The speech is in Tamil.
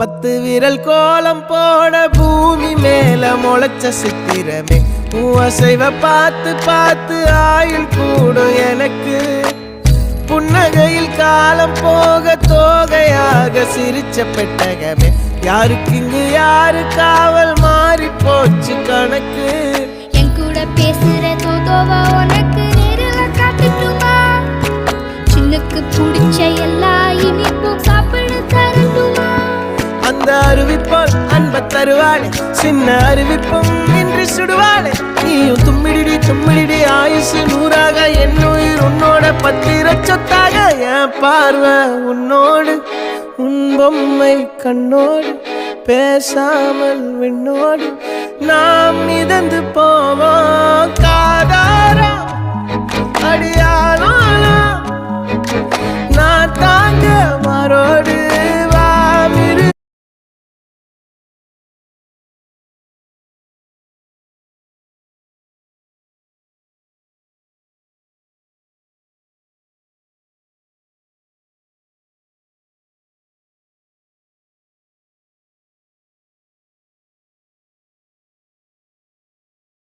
10 விரல் கோலம் போட பூமி மேல முளைச்ச சித்திரமே அசைவ பார்த்து பார்த்து ஆயுள் கூடும் எனக்கு புன்னகையில் காலம் போக தோகையாக சிரிச்ச பெட்டகமே யாருக்கு இங்கு யாரு காவல் மாறி போச்சு கணக்கு என் கூட பேசுற தோதோவா உனக்கு நேரில் காட்டுட்டுமா சின்னுக்கு பிடிச்ச எல்லா இனிப்பும் சாப்பிட தரட்டுமா அந்த அறிவிப்பால் அன்ப தருவாளே சின்ன அறிவிப்பும் இன்றி சுடுவாளே நீயும் தும்மிடி தும்மிடி ஆயுசு 100ஆக என் உயிர் உன்னோட 10 சொத்தாக என் பார்வை உன்னோடு உன் பொம்மை கண்ணோடு பேசாமல் விண்ணோடு நாம் மிதந்து போவோம் காதாரா அடியாளோ நான் தாங்க மாறோடு